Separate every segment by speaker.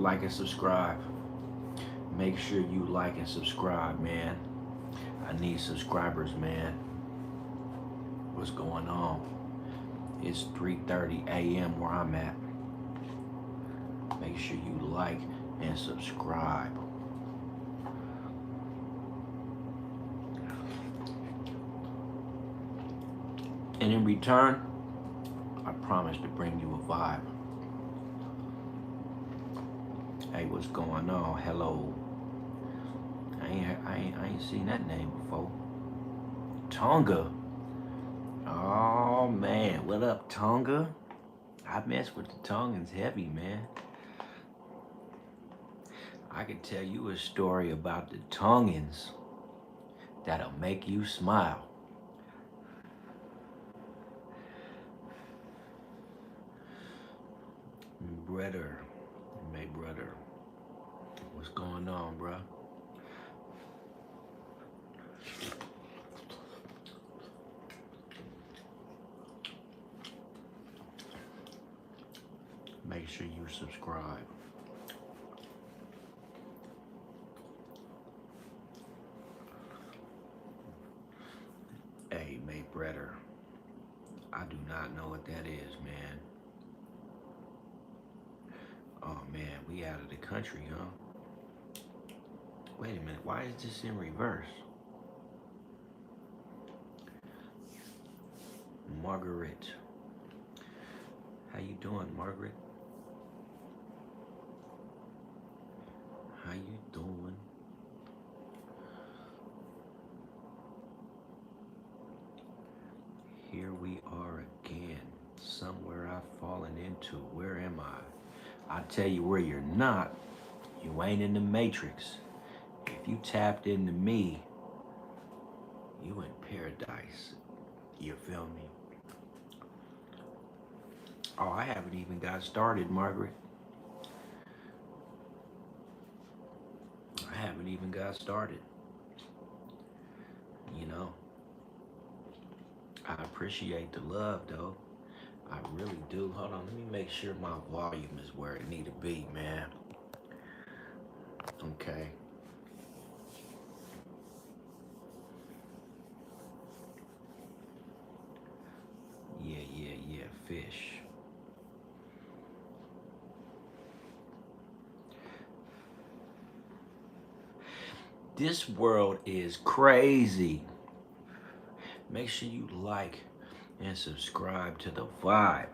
Speaker 1: like and subscribe. Make sure you like and subscribe, man. I need subscribers, man. What's going on? It's 3:30 a.m. where I'm at. Make sure you like and subscribe. And in return, I promise to bring you a vibe. Hey, what's going on? Hello. I ain't seen that name before. Tonga. Oh man, what up, Tonga? I mess with the Tongans heavy, man. I could tell you a story about the Tongans that'll make you smile. Brother, my brother, what's going on, bruh? Make sure you subscribe. Hey, my brother, I do not know what that is, man. Oh man, we out of the country, huh? Wait a minute, why is this in reverse? Margaret. How you doing, Margaret? How you doing? Here we are again. Somewhere I've fallen into. Where am I? I tell you where you're not. You ain't in the Matrix. If you tapped into me, you in paradise. You feel me? Oh, I haven't even got started, Margaret. I haven't even got started. You know, I appreciate the love, though. I really do. Hold on, let me make sure my volume is where it need to be, man. Okay. Yeah, fish. This world is crazy. Make sure you like and subscribe to the vibe.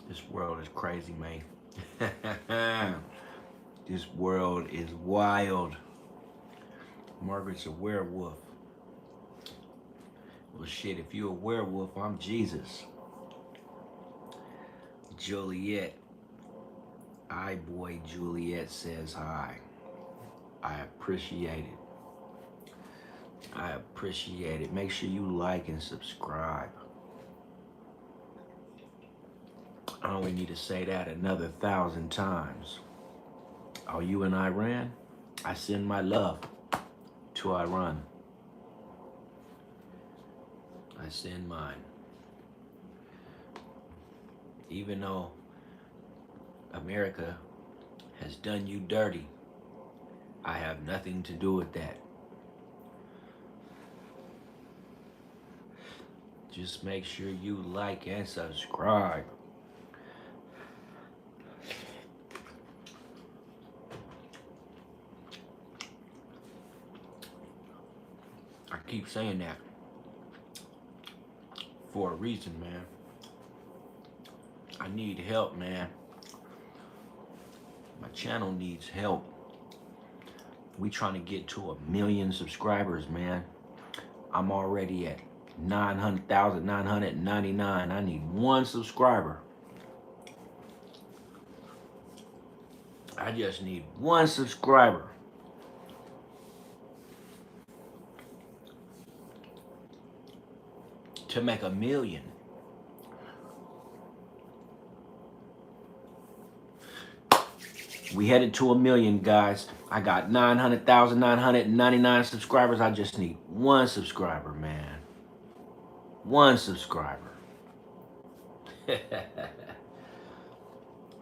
Speaker 1: This world is crazy, man. This world is wild. Margaret's a werewolf. Well, shit, if you're a werewolf, I'm Jesus. Juliet. I boy Juliet says hi. I appreciate it. I appreciate it. Make sure you like and subscribe. I only need to say that another 1,000 times. Are you in Iran? I send my love to Iran. I send mine. Even though America has done you dirty, I have nothing to do with that. Just make sure you like and subscribe. I keep saying that for a reason, man. I need help, man. My channel needs help. We trying to get to 1,000,000 subscribers, man. I'm already at 900,999. I need one subscriber. I just need one subscriber. To make 1,000,000. We headed to 1,000,000, guys. I got 900,999 subscribers. I just need one subscriber, man. 1 subscriber.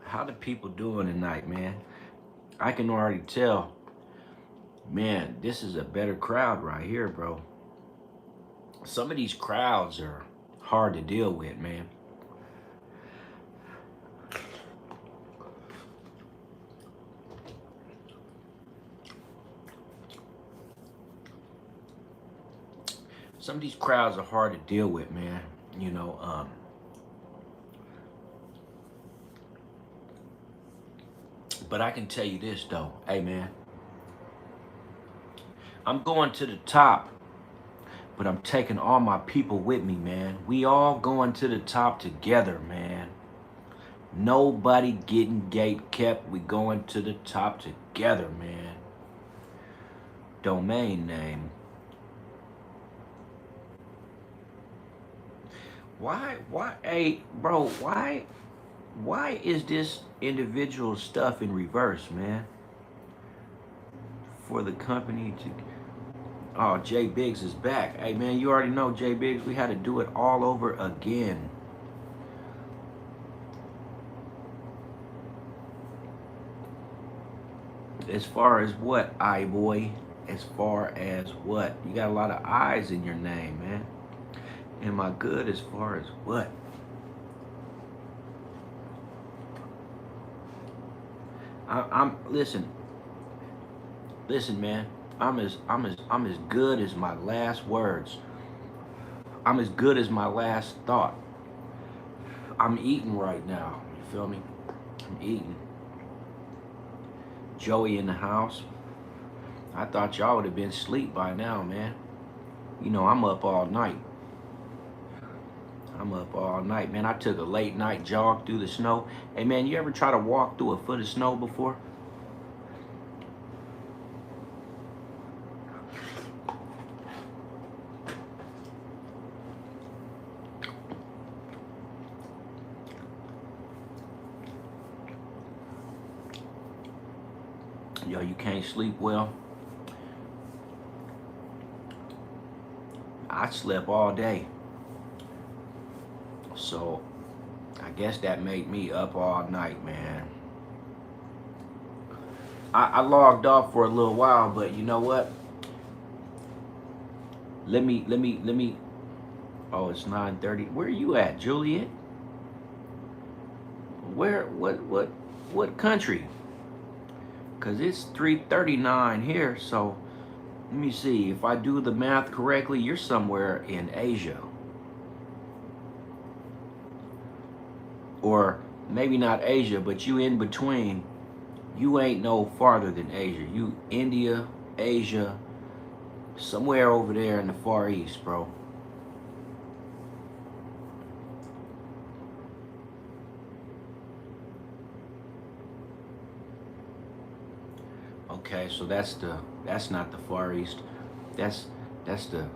Speaker 1: How the people doing tonight, man? I can already tell, man, this is a better crowd right here, bro. Some of these crowds are hard to deal with, man. Some of these crowds are hard to deal with, man. You know, but I can tell you this though, hey man, I'm going to the top, but I'm taking all my people with me, man. We all going to the top together, man. Nobody getting gate kept. We going to the top together, man. Domain name. Hey, bro, why is this individual stuff in reverse, man? For the company to, oh, Jay Biggs is back. Hey, man, you already know, Jay Biggs, we had to do it all over again. As far as what, I boy? As far as what? You got a lot of I's in your name, man. Am I good as far as what? I'm listen, man. I'm as good as my last words. I'm as good as my last thought. I'm eating right now. You feel me? I'm eating. Joey in the house. I thought y'all would have been asleep by now, man. You know, I'm up all night. I'm up all night, man. I took a late night jog through the snow. Hey, man, you ever try to walk through a foot of snow before? Yo, you can't sleep well? I slept all day. So, I guess that made me up all night, man. I logged off for a little while, but you know what? Let me. Oh, it's 9:30. Where are you at, Juliet? What country? Cause it's 3:39 here. So, let me see. If I do the math correctly, you're somewhere in Asia. Or maybe not Asia, but you in between. You ain't no farther than Asia. You India, Asia, somewhere over there in the Far East, bro. Okay, so that's not the Far East. That's the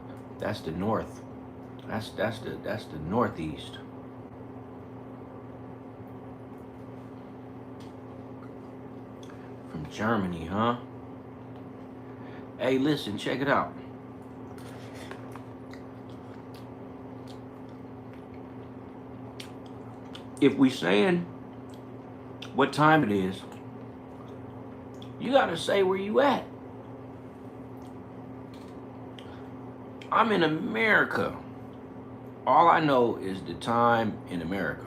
Speaker 1: north. That's the northeast. From Germany, huh? Hey, listen, check it out. If we saying what time it is, you gotta say where you at. I'm in America. All I know is the time in America.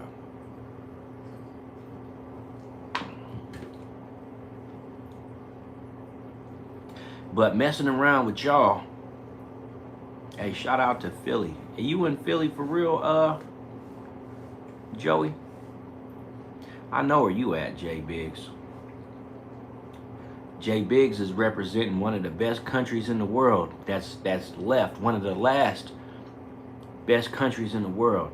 Speaker 1: But messing around with y'all, hey, shout out to Philly. Are you in Philly for real, Joey? I know where you at, Jay Biggs. Jay Biggs is representing one of the best countries in the world that's left, one of the last best countries in the world.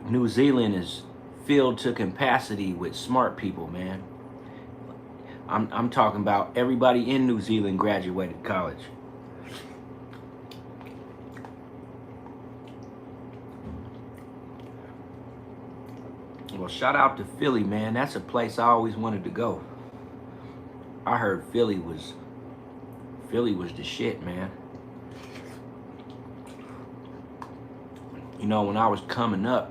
Speaker 1: New Zealand is filled to capacity with smart people, man. I'm talking about everybody in New Zealand graduated college. Well, shout out to Philly, man. That's a place I always wanted to go. I heard Philly was the shit, man. You know, when I was coming up,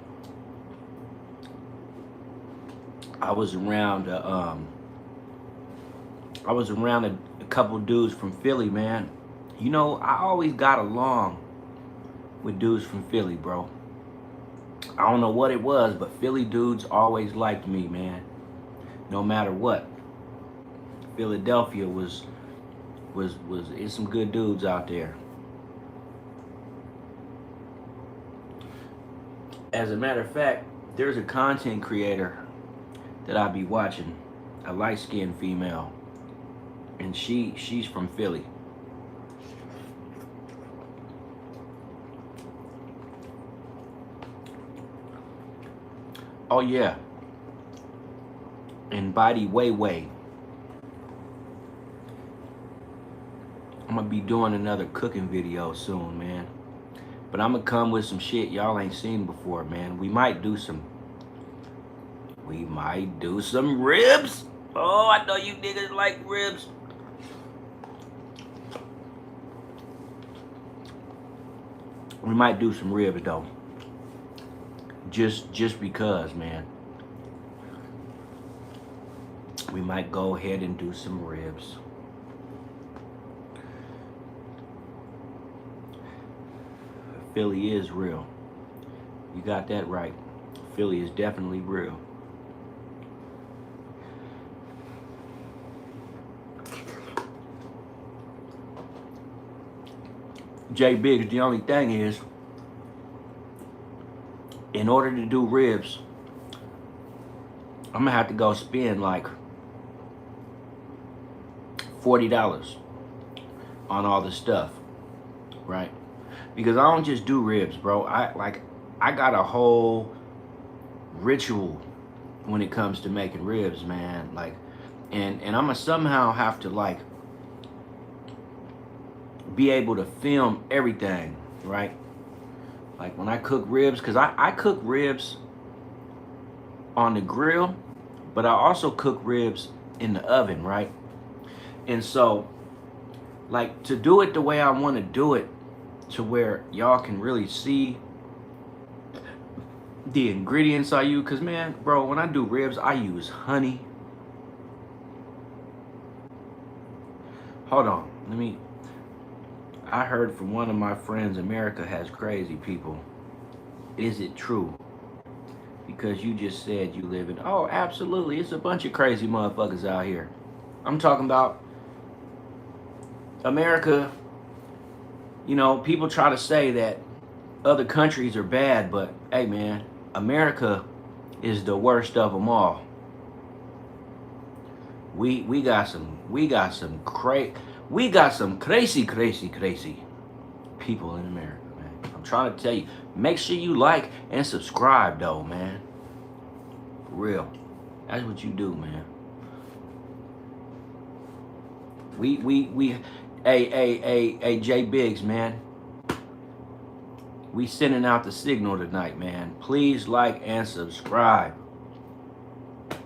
Speaker 1: I was around a couple dudes from Philly, man. You know, I always got along with dudes from Philly, bro. I don't know what it was, but Philly dudes always liked me, man. No matter what. Philadelphia was it's some good dudes out there. As a matter of fact, there's a content creator that I be watching, a light-skinned female, and she's from Philly. Oh yeah, and by the way, I'm gonna be doing another cooking video soon, man. But I'm gonna come with some shit y'all ain't seen before, man. We might do some ribs. Oh, I know you niggas like ribs. We might do some ribs though. Just because, man. We might go ahead and do some ribs. Philly is real. You got that right. Philly is definitely real. J Biggs, the only thing is, in order to do ribs, I'm gonna have to go spend like $40 on all the stuff, right? Because I don't just do ribs, bro. I got a whole ritual when it comes to making ribs, man. Like, and I'm gonna somehow have to like be able to film everything, right? Like when I cook ribs, because I cook ribs on the grill, but I also cook ribs in the oven, right? And so, like, to do it the way I want to do it, to where y'all can really see the ingredients I use, because, man, bro, when I do ribs, I use honey. Hold on, I heard from one of my friends, America has crazy people. Is it true? Because you just said you live in, oh, absolutely, it's a bunch of crazy motherfuckers out here. I'm talking about America. You know, people try to say that other countries are bad, but hey, man, America is the worst of them all. We got some crazy people in America, man. I'm trying to tell you. Make sure you like and subscribe, though, man. For real. That's what you do, man. Hey, J Biggs, man. We sending out the signal tonight, man. Please like and subscribe.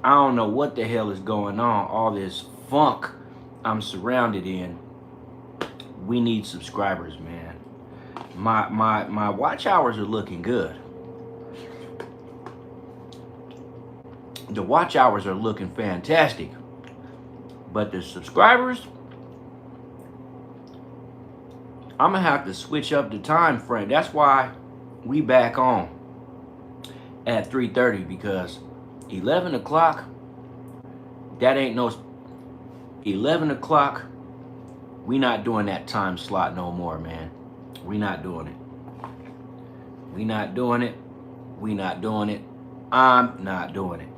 Speaker 1: I don't know what the hell is going on. All this funk I'm surrounded in. We need subscribers, man. My watch hours are looking good. The watch hours are looking fantastic. But the subscribers, I'm gonna have to switch up the time frame. That's why we back on at 3:30, because 11 o'clock, that ain't no 11 o'clock. We not doing that time slot no more, man. We not doing it. We not doing it. We not doing it. I'm not doing it.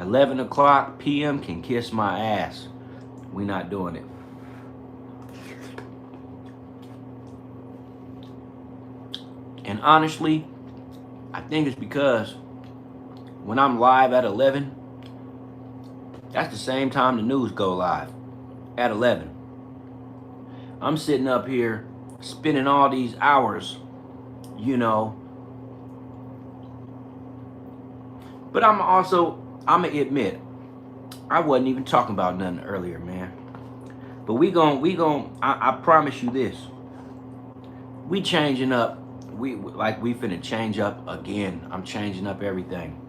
Speaker 1: 11 o'clock p.m. can kiss my ass. We not doing it. And honestly, I think it's because when I'm live at 11, that's the same time the news go live, at 11. I'm sitting up here spending all these hours, you know. But I'm gonna admit, I wasn't even talking about nothing earlier, man. But I promise you this. We changing up we finna change up again. I'm changing up everything.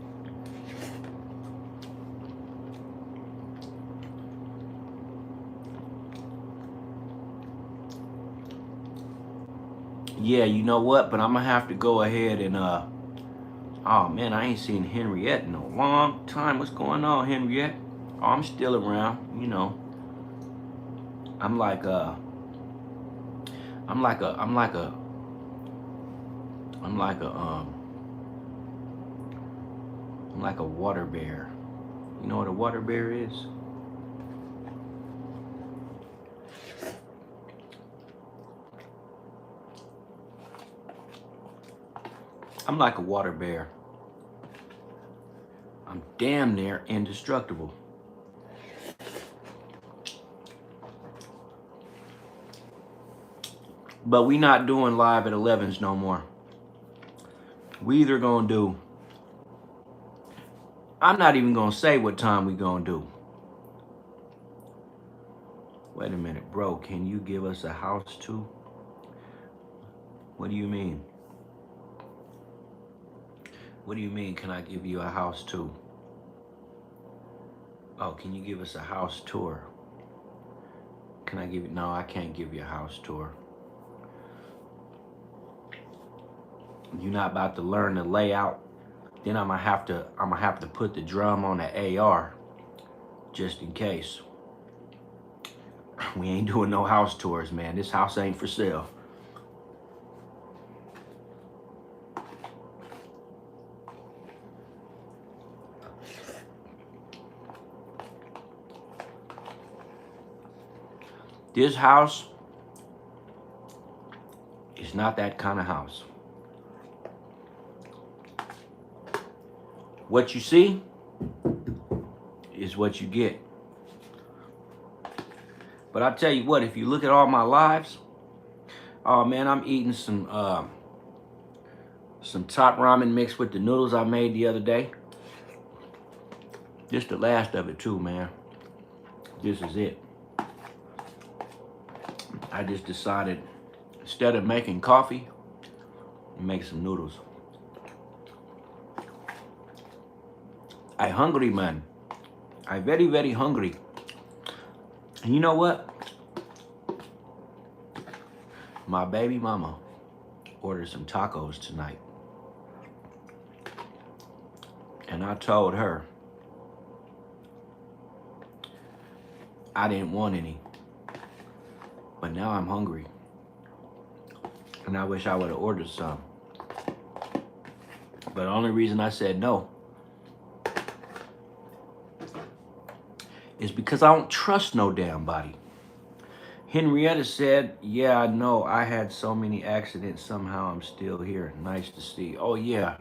Speaker 1: Yeah, you know what? But I'm gonna have to go ahead and oh man, I ain't seen Henriette in a long time. What's going on, Henriette? Oh, I'm still around. You know, I'm like I'm like a, I'm like a, I'm like a, I'm like a water bear. You know what a water bear is? I'm like a water bear. I'm damn near indestructible. But we not doing live at 11s no more. We either gonna do, I'm not even gonna say what time we gonna do. Wait a minute, bro, can you give us a house too? What do you mean? What do you mean, can I give you a house too? Oh, can you give us a house tour? Can I give you, no, I can't give you a house tour. You're not about to learn the layout. Then I'm gonna have to put the drum on the AR just in case. We ain't doing no house tours, man. This house ain't for sale. This house is not that kind of house. What you see is what you get. But I tell you what, if you look at all my lives, oh man, I'm eating some top ramen mixed with the noodles I made the other day. Just the last of it too, man. This is it. I just decided, instead of making coffee, make some noodles. I hungry, man. I very, very hungry. And you know what? My baby mama ordered some tacos tonight. And I told her I didn't want any. But now I'm hungry. And I wish I would have ordered some. But the only reason I said no is because I don't trust no damn body. Henrietta said, yeah, I know. I had so many accidents. Somehow I'm still here. Nice to see. Oh, yeah.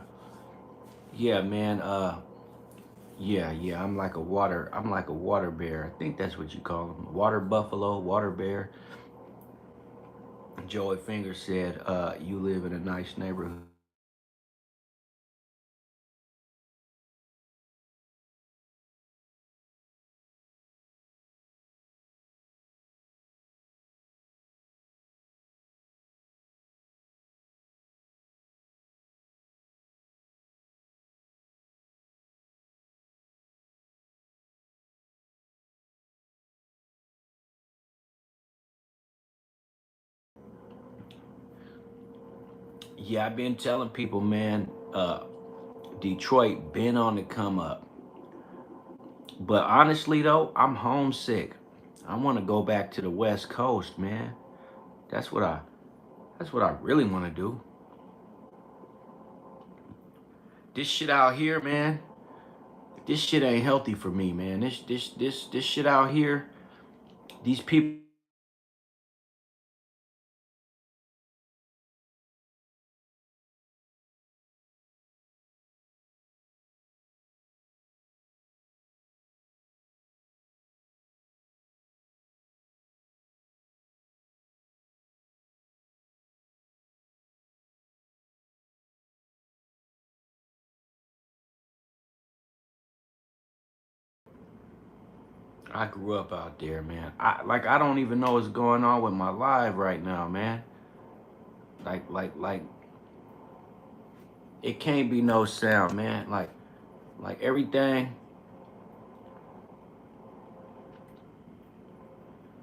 Speaker 1: Yeah, man. Yeah. I'm like a water bear. I think that's what you call them. Water buffalo, water bear. Joey Finger said, you live in a nice neighborhood. Yeah, I've been telling people, man, Detroit been on the come up. But honestly though, I'm homesick. I want to go back to the West Coast, man. That's what I really want to do. This shit out here, man. This shit ain't healthy for me, man. This shit out here, these people, I grew up out there, man. I don't even know what's going on with my life right now, man. Like It can't be no sound, man. Like everything,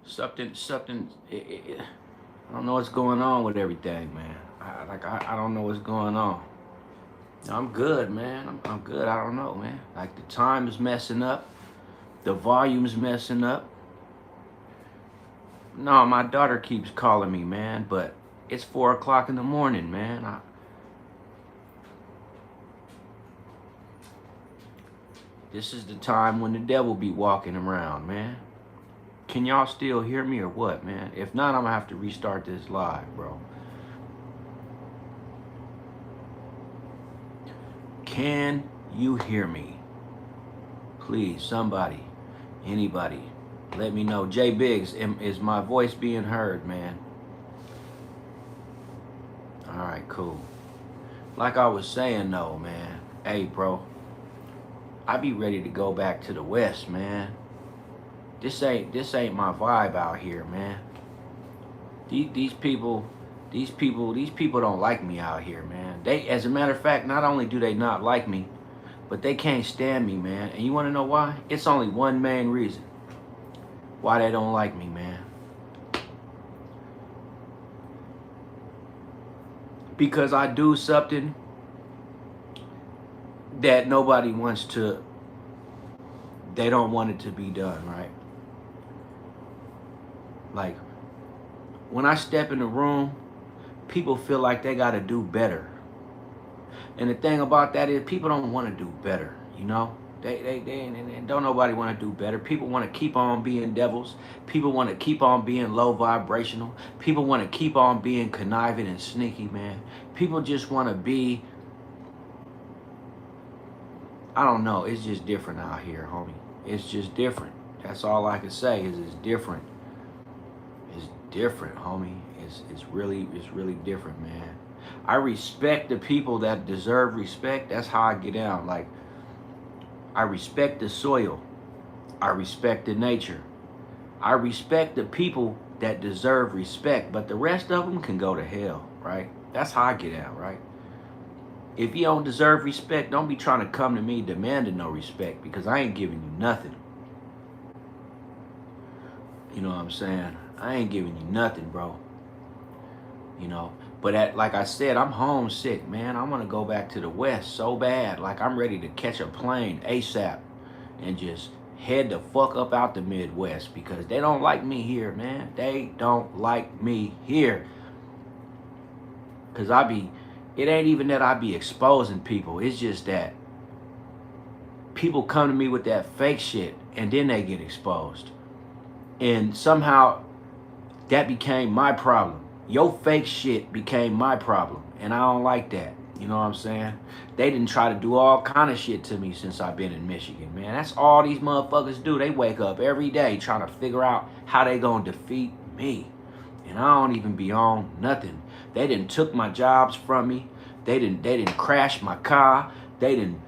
Speaker 1: something. I don't know what's going on with everything, man. I don't know what's going on. I'm good, man. I'm good. I don't know, man. Like the time is messing up, the volume's messing up. No, my daughter keeps calling me, man, but it's 4 o'clock in the morning, man. This is the time when the devil be walking around, man. Can y'all still hear me or what, man? If not, I'm gonna have to restart this live, bro. Can you hear me? Please, somebody, anybody, let me know. J Biggs, is my voice being heard, man? All right, cool. Like I was saying, though, man. Hey, bro, I be ready to go back to the West, man. This ain't my vibe out here, man. These people don't like me out here, man. They, as a matter of fact, not only do they not like me, but they can't stand me, man. And you want to know why? It's only one main reason why they don't like me, man. Because I do something that nobody wants to, they don't want it to be done, right? Like, when I step in the room, people feel like they got to do better. And the thing about that is people don't want to do better, you know? They don't nobody want to do better. People want to keep on being devils. People want to keep on being low vibrational. People want to keep on being conniving and sneaky, man. People just want to be, I don't know, it's just different out here, homie. It's just different. That's all I can say is it's different. It's different, homie. It's really different, man. I respect the people that deserve respect. That's how I get down. Like, I respect the soil. I respect the nature. I respect the people that deserve respect, but the rest of them can go to hell, right? That's how I get out, right? If you don't deserve respect, don't be trying to come to me demanding no respect because I ain't giving you nothing. You know what I'm saying? I ain't giving you nothing, bro. You know, but like I said, I'm homesick, man. I want to go back to the West so bad. Like I'm ready to catch a plane ASAP and just head the fuck up out the Midwest because they don't like me here, man. They don't like me here. Cause it ain't even that I be exposing people. It's just that people come to me with that fake shit and then they get exposed. And somehow that became my problem. Your fake shit became my problem. And I don't like that. You know what I'm saying? They didn't try to do all kind of shit to me since I've been in Michigan, man. That's all these motherfuckers do. They wake up every day trying to figure out how they gonna defeat me. And I don't even be on nothing. They didn't took my jobs from me. They didn't crash my car. Man,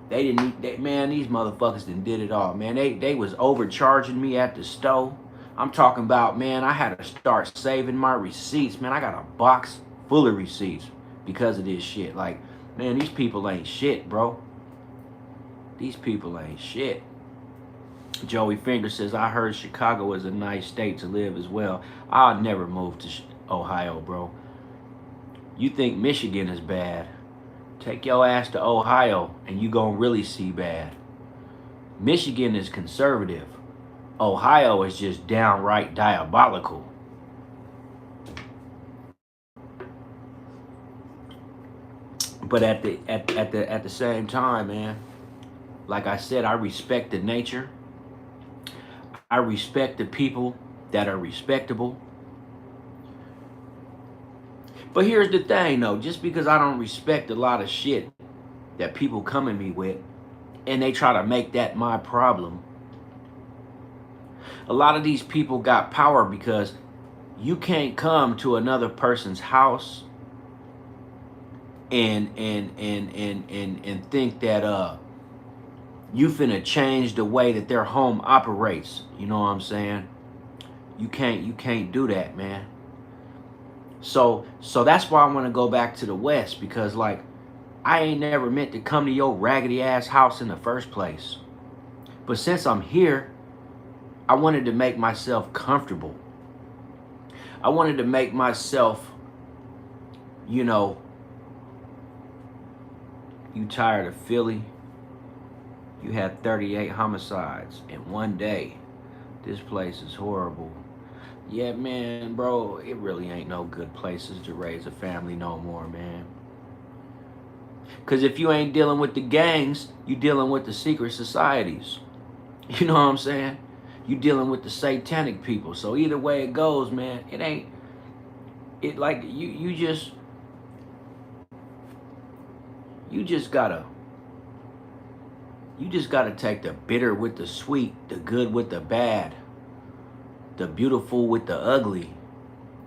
Speaker 1: these motherfuckers did it all, man. They was overcharging me at the store. I'm talking about, man, I had to start saving my receipts, man. I got a box full of receipts because of this shit. Like, man, these people ain't shit, bro. These people ain't shit. Joey Finger says, I heard Chicago is a nice state to live as well. I'll never move to Ohio, bro. You think Michigan is bad? Take your ass to Ohio and you gonna really see bad. Michigan is conservative. Ohio is just downright diabolical. But at the same time, man, like I said, I respect the nature. I respect the people that are respectable. But here's the thing, though. Just because I don't respect a lot of shit that people come at me with, and they try to make that my problem, a lot of these people got power because you can't come to another person's house and think that you finna change the way that their home operates. You know what I'm saying? You can't do that, man. So that's why I want to go back to the West because, like, I ain't never meant to come to your raggedy ass house in the first place. But since I'm here, I wanted to make myself comfortable. I wanted to make myself, you know, you tired of Philly? You had 38 homicides in one day. This place is horrible. Yeah, man, bro, it really ain't no good places to raise a family no more, man. Because if you ain't dealing with the gangs, you dealing with the secret societies. You know what I'm saying? You dealing with the satanic people. So either way it goes, man, it ain't, it like, you just gotta, you just gotta take the bitter with the sweet, the good with the bad, the beautiful with the ugly,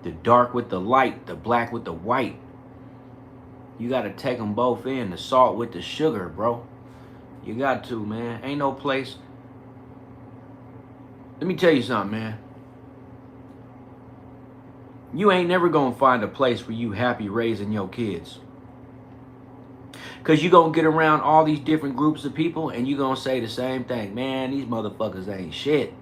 Speaker 1: the dark with the light, the black with the white. You gotta take them both in, the salt with the sugar, bro. You got to, man. Ain't no place. Let me tell you something, man. You ain't never gonna find a place where you happy raising your kids. Cause you gonna get around all these different groups of people and you gonna say the same thing. Man, these motherfuckers ain't shit.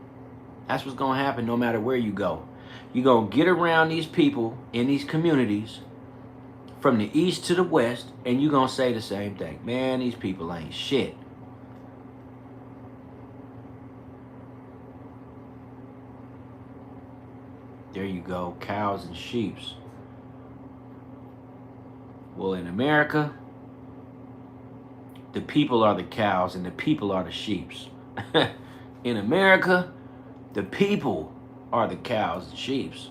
Speaker 1: That's what's gonna happen no matter where you go. You gonna get around these people in these communities from the east to the west and you gonna say the same thing. Man, these people ain't shit. There you go, cows and sheeps. Well, in America, the people are the cows and the people are the sheeps. In America, the people are the cows and sheeps.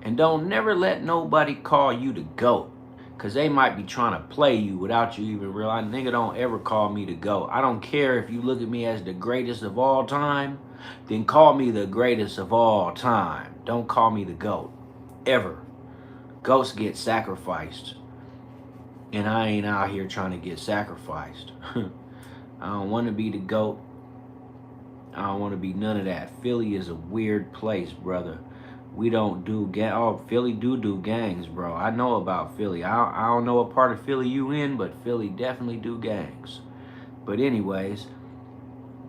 Speaker 1: And don't never let nobody call you the GOAT. Cause they might be trying to play you without you even realizing. Nigga, don't ever call me the GOAT. I don't care if you look at me as the greatest of all time, then call me the greatest of all time. Don't call me the GOAT. Ever. Goats get sacrificed. And I ain't out here trying to get sacrificed. I don't want to be the GOAT. I don't want to be none of that. Philly is a weird place, brother. We don't do Philly do gangs, bro. I know about Philly. I don't know what part of Philly you in, but Philly definitely do gangs. But anyways,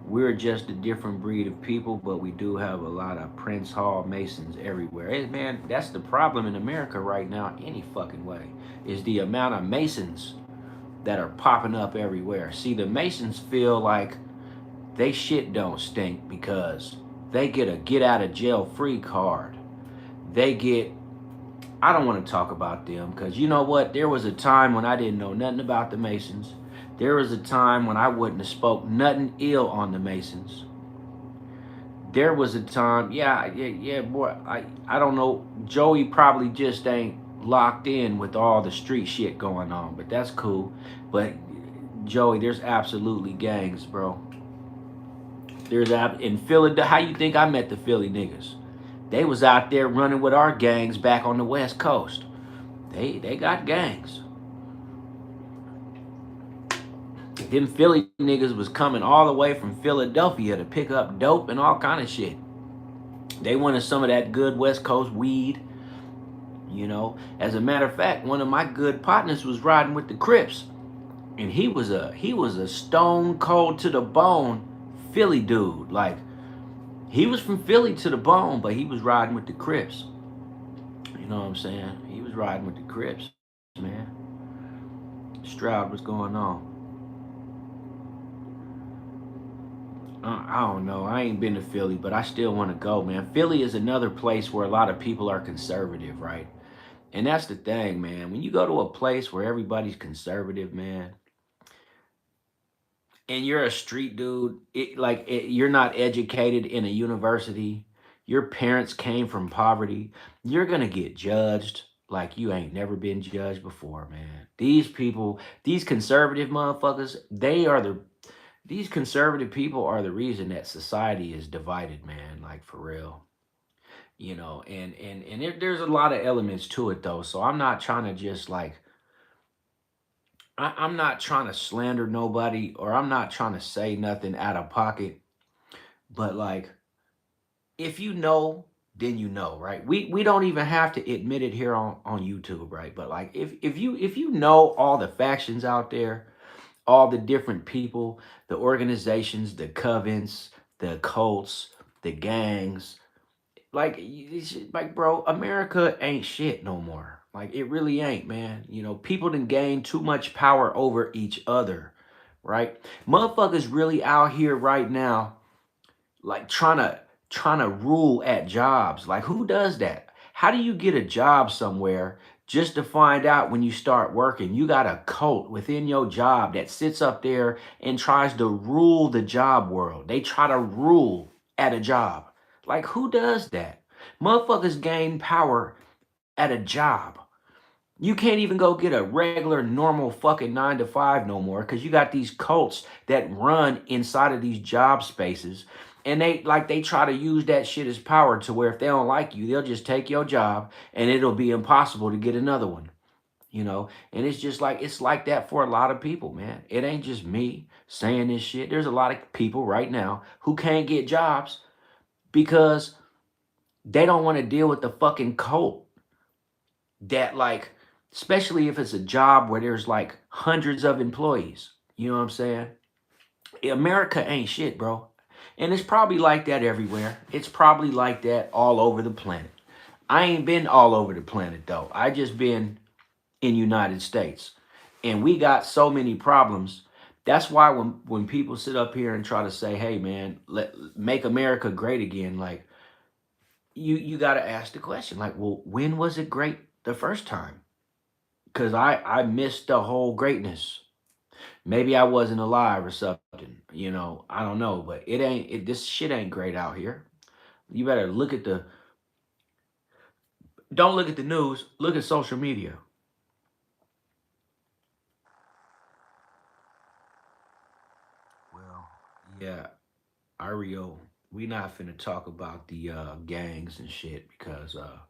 Speaker 1: we're just a different breed of people, but we do have a lot of Prince Hall Masons everywhere. Hey, man, that's the problem in America right now, any fucking way, is the amount of Masons that are popping up everywhere. See, the Masons feel like they shit don't stink because they get a get out of jail free card. They get, I don't want to talk about them because you know what? There was a time when I didn't know nothing about the Masons. There was a time when I wouldn't have spoke nothing ill on the Masons. There was a time, boy, I don't know. Joey probably just ain't locked in with all the street shit going on, but that's cool. But Joey, there's absolutely gangs, bro. There's in Philly. How you think I met the Philly niggas? They was out there running with our gangs back on the West Coast. They got gangs. Them Philly niggas was coming all the way from Philadelphia to pick up dope and all kind of shit. They wanted some of that good West Coast weed. You know, as a matter of fact, one of my good partners was riding with the Crips, and he was a stone cold to the bone Philly dude. Like, he was from Philly to the bone, but he was riding with the Crips. You know what I'm saying? He was riding with the Crips, man. Stroud, what's going on? I don't know. I ain't been to Philly, but I still want to go, man. Philly is another place where a lot of people are conservative, right? And that's the thing, man. When you go to a place where everybody's conservative, man, and you're a street dude, you're not educated in a university, your parents came from poverty, you're gonna get judged like you ain't never been judged before, man. These people, these conservative motherfuckers, these conservative people are the reason that society is divided, man. Like, for real. You know, and there's a lot of elements to it though. So I'm not trying to just like I'm not trying to slander nobody or I'm not trying to say nothing out of pocket. But like, if you know then you know, right? We don't even have to admit it here on YouTube, right? But like if you know all the factions out there, all the different people, the organizations, the covens, the cults, the gangs, like like bro, America ain't shit no more. Like it really ain't, man. You know, people done gained too much power over each other, right? Motherfuckers really out here right now like trying to rule at jobs. Like who does that? How do you get a job somewhere just to find out when you start working you got a cult within your job that sits up there and tries to rule the job world? They try to rule at a job. Like who does that? Motherfuckers gain power at a job. You can't even go get a regular, normal fucking 9 to 5 no more because you got these cults that run inside of these job spaces. And they try to use that shit as power to where if they don't like you, they'll just take your job and it'll be impossible to get another one, you know? And it's like that for a lot of people, man. It ain't just me saying this shit. There's a lot of people right now who can't get jobs because they don't want to deal with the fucking cult that like, especially if it's a job where there's like hundreds of employees. You know what I'm saying? America ain't shit, bro. And it's probably like that everywhere. It's probably like that all over the planet. I ain't been all over the planet though. I just been in United States. And we got so many problems. That's why when people sit up here and try to say, "Hey man, make America great again," like you got to ask the question like, "Well, when was it great the first time?" Cuz I missed the whole greatness. Maybe I wasn't alive or something, you know. I don't know, but this shit ain't great out here. You better look at the don't look at the news, look at social media. Well, yeah, Ario, we not finna talk about the gangs and shit because a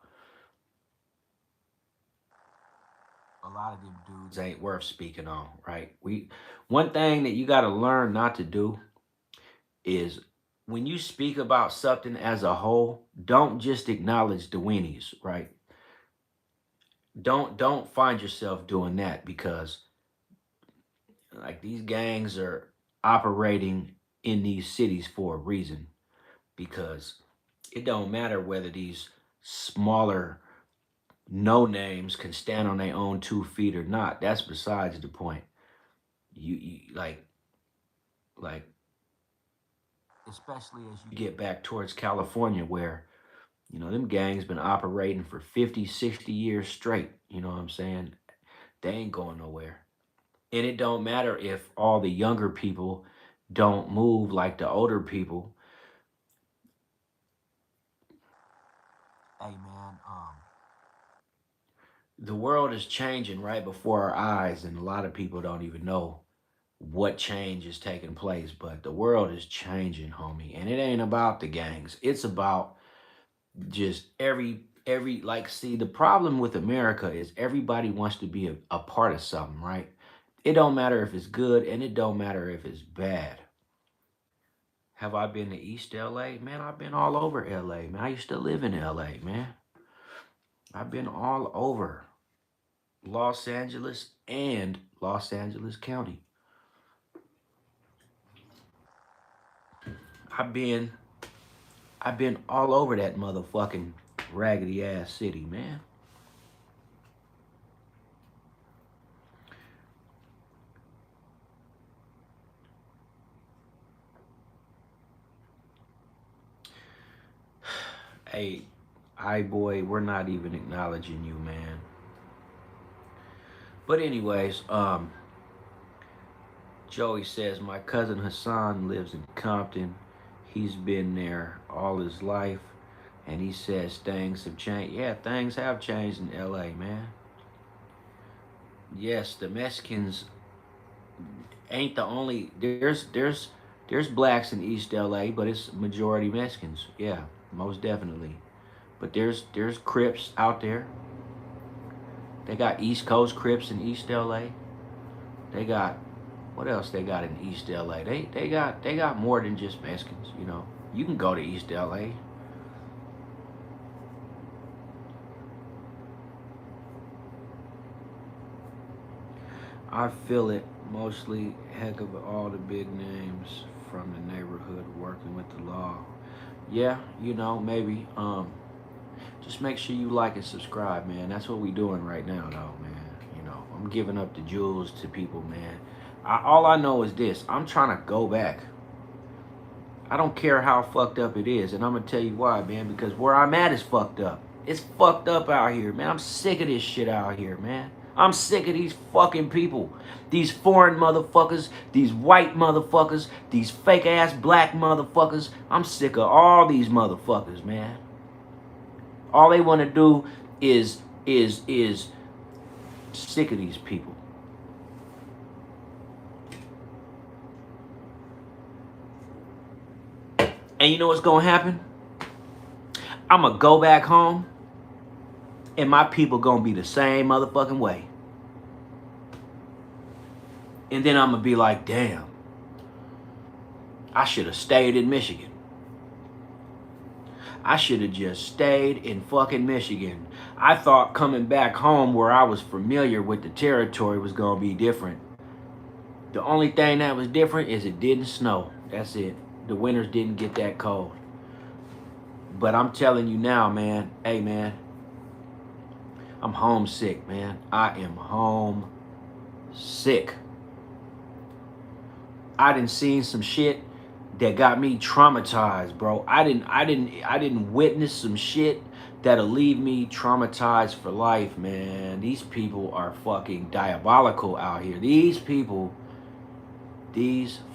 Speaker 1: lot of them dudes ain't worth speaking on, right? We one thing that you got to learn not to do is when you speak about something as a whole, don't just acknowledge the weenies, right? Don't find yourself doing that because like these gangs are operating in these cities for a reason because it don't matter whether these smaller no names can stand on their own 2 feet or not. That's besides the point. You like especially as you get back towards California where you know them gangs been operating for 50, 60 years straight. You know what I'm saying? They ain't going nowhere. And it don't matter if all the younger people don't move like the older people. Hey man, the world is changing right before our eyes, and a lot of people don't even know what change is taking place. But the world is changing, homie, and it ain't about the gangs. It's about just every like. See, the problem with America is everybody wants to be a part of something, right? It don't matter if it's good, and it don't matter if it's bad. Have I been to East LA? Man, I've been all over LA, man. I used to live in LA, man. I've been all over Los Angeles and Los Angeles County. I've been I've been all over that motherfucking raggedy ass city, man. Hey, I boy, we're not even acknowledging you, man. But anyways, Joey says my cousin Hassan lives in Compton. He's been there all his life, and he says things have changed. Yeah, things have changed in LA, man. Yes, the Mexicans ain't the only. There's blacks in East LA, but it's majority Mexicans. Yeah, most definitely. But there's Crips out there. They got East Coast Crips in East LA. They got what else they got in East LA? They got more than just Mexicans. You know, you can go to East LA. I feel it. Mostly, heck of all the big names from the neighborhood working with the law. Yeah, you know, maybe. Just make sure you like and subscribe, man. That's what we doing right now, though, man. You know, I'm giving up the jewels to people, man. All I know is this: I'm trying to go back. I don't care how fucked up it is, and I'm gonna tell you why, man. Because where I'm at is fucked up. It's fucked up out here, man. I'm sick of this shit out here, man. I'm sick of these fucking people. These foreign motherfuckers, these white motherfuckers, these fake ass black motherfuckers. I'm sick of all these motherfuckers, man. All they want to do is sick of these people. And you know what's gonna happen? I'm gonna go back home and my people gonna be the same motherfucking way. And then I'm gonna be like, damn, I should have stayed in Michigan. I should have just stayed in fucking Michigan. I thought coming back home where I was familiar with the territory was gonna be different. The only thing that was different is it didn't snow. That's it. The winters didn't get that cold. But I'm telling you now, man, hey man, I'm homesick, man. I am homesick. I done seen some shit that got me traumatized, bro. I didn't witness some shit that'll leave me traumatized for life, man. These people are fucking diabolical out here. These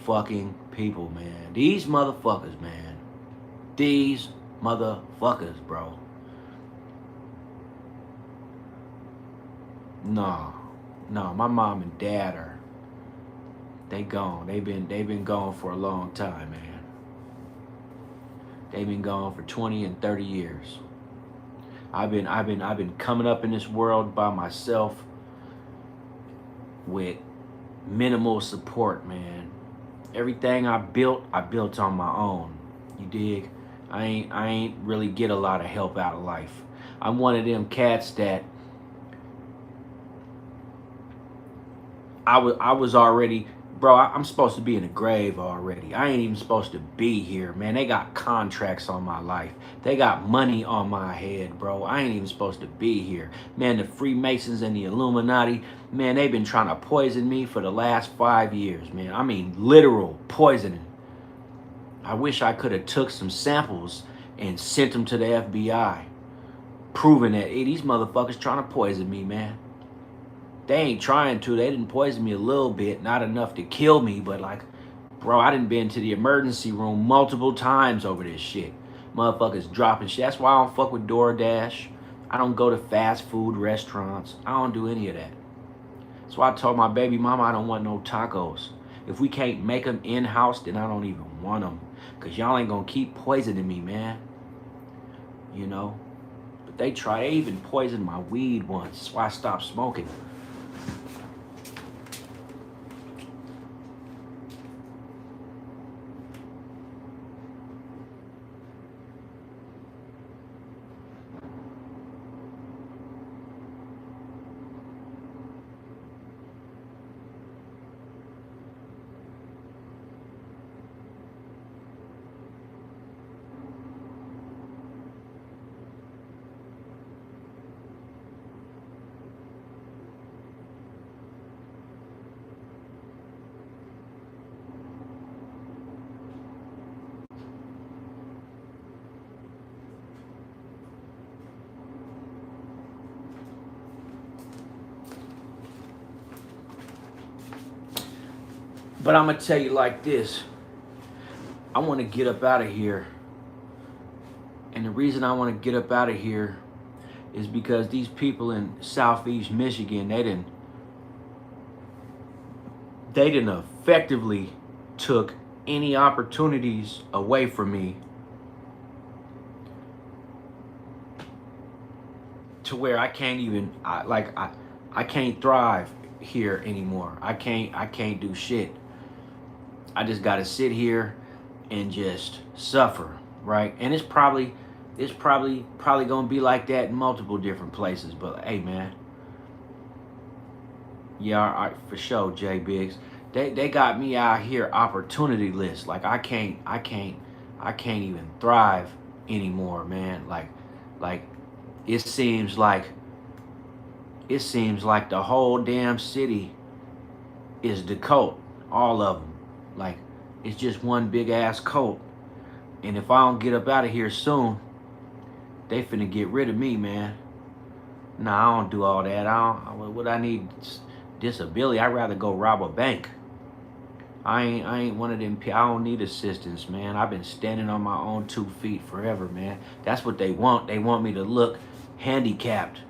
Speaker 1: fucking people, man. These motherfuckers, man. These motherfuckers, bro. No, my mom and dad they gone. They've been gone for a long time, man. They've been gone for 20 and 30 years. I've been coming up in this world by myself with minimal support, man. Everything I built on my own. You dig? I ain't really get a lot of help out of life. I'm one of them cats that I was already, bro, I'm supposed to be in the grave already. I ain't even supposed to be here, man. They got contracts on my life. They got money on my head, bro. I ain't even supposed to be here. Man, the Freemasons and the Illuminati, man, they've been trying to poison me for the last 5 years, man. I mean, literal poisoning. I wish I could have took some samples and sent them to the FBI, proving that, hey, these motherfuckers trying to poison me, man. They ain't trying to. They didn't poison me a little bit, not enough to kill me, but like, bro, I done been to the emergency room multiple times over this shit. Motherfuckers dropping shit. That's why I don't fuck with DoorDash. I don't go to fast food restaurants. I don't do any of that. That's why I told my baby mama I don't want no tacos. If we can't make them in-house, then I don't even want them. Because y'all ain't going to keep poisoning me, man. You know? But they even poisoned my weed once. That's why I stopped smoking. But I'm going to tell you like this. I want to get up out of here. And the reason I want to get up out of here is because these people in Southeast Michigan, they didn't effectively took any opportunities away from me to where I can't even, I can't thrive here anymore. I can't do shit. I just got to sit here and just suffer, right? And it's probably going to be like that in multiple different places. But hey, man, Yeah, all right, for sure, J Biggs. They got me out here opportunity list. Like I can't even thrive anymore, man. Like it seems like it seems like the whole damn city is the cult. All of them. Like it's just one big ass cult. And if I don't get up out of here soon, they finna get rid of me, man. Nah, I don't do all that. What I need disability. I'd rather go rob a bank. I ain't one of them. I don't need assistance, man. I've been standing on my own 2 feet forever, man. That's what they want. They want me to look handicapped.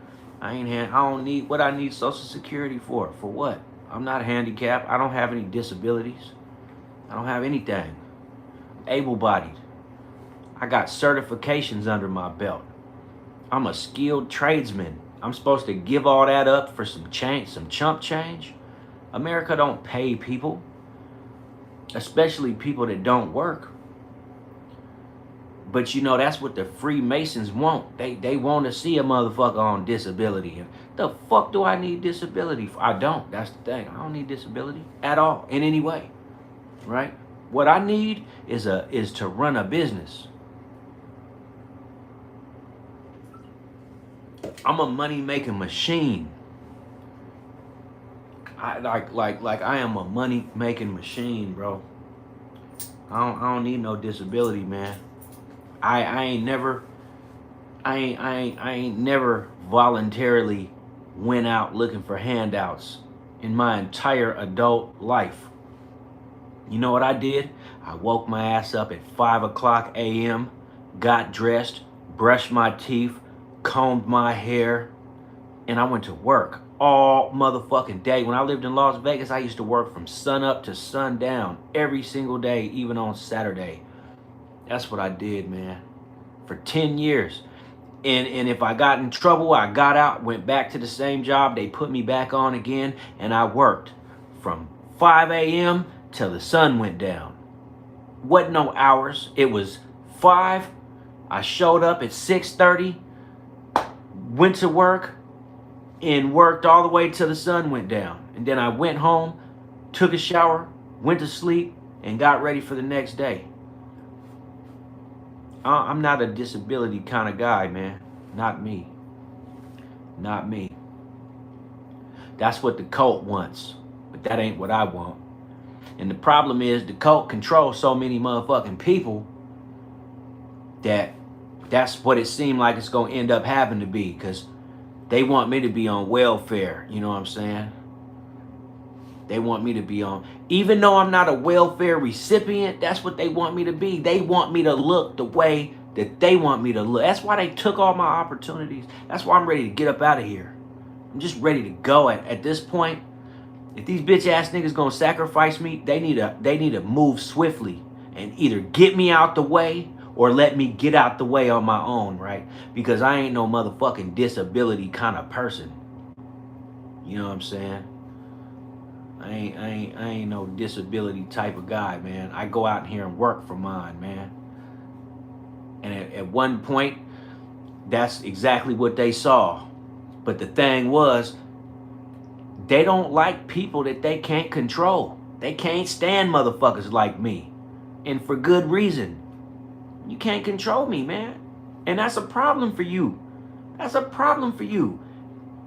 Speaker 1: I don't need what I need Social Security for. For what? I'm not handicapped. I don't have any disabilities. I don't have anything. Able-bodied. I got certifications under my belt. I'm a skilled tradesman. I'm supposed to give all that up for some change, some chump change? America don't pay people, especially people that don't work. But you know, that's what the Freemasons want. They want to see a motherfucker on disability. The fuck do I need disability for? I don't. That's the thing. I don't need disability at all in any way. Right? What I need is to run a business. I'm a money making machine. I I am a money making machine, bro. I don't need no disability, man. I ain't never I ain't never voluntarily went out looking for handouts in my entire adult life. You know what I did? I woke my ass up at 5 o'clock a.m., got dressed, brushed my teeth, combed my hair, and I went to work all motherfucking day. When I lived in Las Vegas, I used to work from sun up to sundown every single day, even on Saturday. That's what I did, man, for 10 years. And if I got in trouble, I got out, went back to the same job. They put me back on again, and I worked from 5 a.m. till the sun went down. Wasn't no hours. It was 5. I showed up at 6:30, went to work, and worked all the way till the sun went down. And then I went home, took a shower, went to sleep, and got ready for the next day. I'm not a disability kind of guy, man. Not me. Not me. That's what the cult wants, but that ain't what I want. And the problem is the cult controls so many motherfucking people that that's what it seemed like it's going to end up having to be, because they want me to be on welfare. You know what I'm saying? They want me to be on, even though I'm not a welfare recipient, that's what they want me to be. They want me to look the way that they want me to look. That's why they took all my opportunities. That's why I'm ready to get up out of here. I'm just ready to go at this point. If these bitch ass niggas gonna sacrifice me, they need to move swiftly and either get me out the way or let me get out the way on my own, right? Because I ain't no motherfucking disability kind of person. You know what I'm saying? I ain't no disability type of guy, man. I go out here and work for mine, man. And at one point, that's exactly what they saw. But the thing was, they don't like people that they can't control. They can't stand motherfuckers like me. And for good reason. You can't control me, man. And that's a problem for you. That's a problem for you.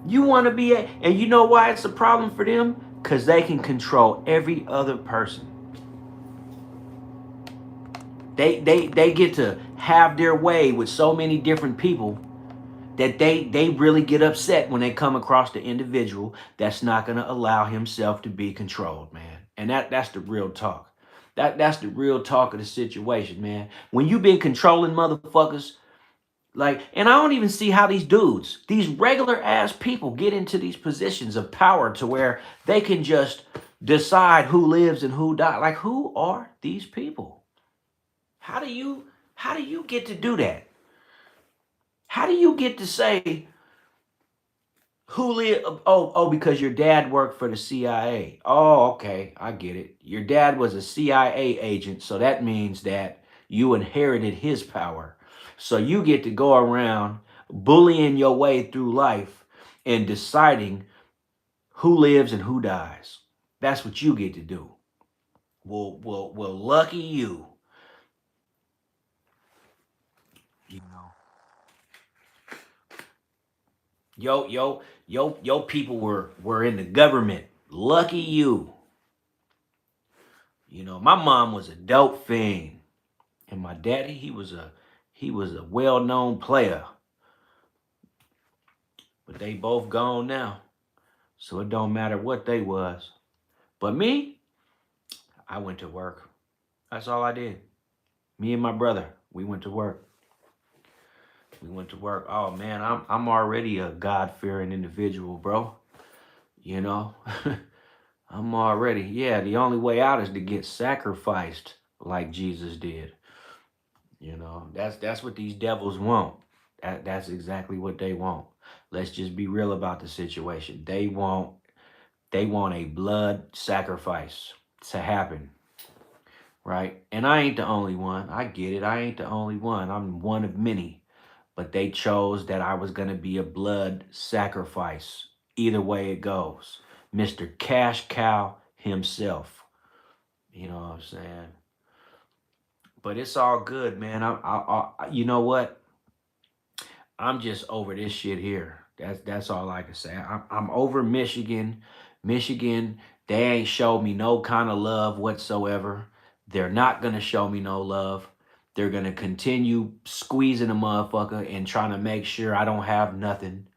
Speaker 1: You want to be and you know why it's a problem for them? Because they can control every other person. They get to have their way with so many different people that they really get upset when they come across the individual that's not going to allow himself to be controlled, man. And that's the real talk. That's the real talk of the situation, man. When you've been controlling motherfuckers, like, and I don't even see how these dudes, these regular ass people, get into these positions of power to where they can just decide who lives and who dies. Like, who are these people? How do you get to do that? How do you get to say who live? Oh, because your dad worked for the CIA. Oh, okay, I get it. Your dad was a CIA agent, so that means that you inherited his power. So you get to go around bullying your way through life and deciding who lives and who dies. That's what you get to do. Well, lucky you. You know, yo, people were in the government. Lucky you. You know, my mom was a dope fiend, and my daddy, he was a well-known player. But they both gone now, so it don't matter what they was. But me, I went to work. That's all I did. Me and my brother, we went to work. We went to work. Oh man, I'm already a God-fearing individual, bro. You know, I'm already, yeah, the only way out is to get sacrificed like Jesus did. You know, that's what these devils want. That's exactly what they want. Let's just be real about the situation. They want a blood sacrifice to happen, right? And I ain't the only one. I get it. I ain't the only one. I'm one of many. But they chose that I was going to be a blood sacrifice. Either way it goes. Mr. Cash Cow himself. You know what I'm saying? But it's all good, man. You know what? I'm just over this shit here. That's all I can say. I'm over Michigan. Michigan, they ain't showed me no kind of love whatsoever. They're not gonna show me no love. They're gonna continue squeezing a motherfucker and trying to make sure I don't have nothing.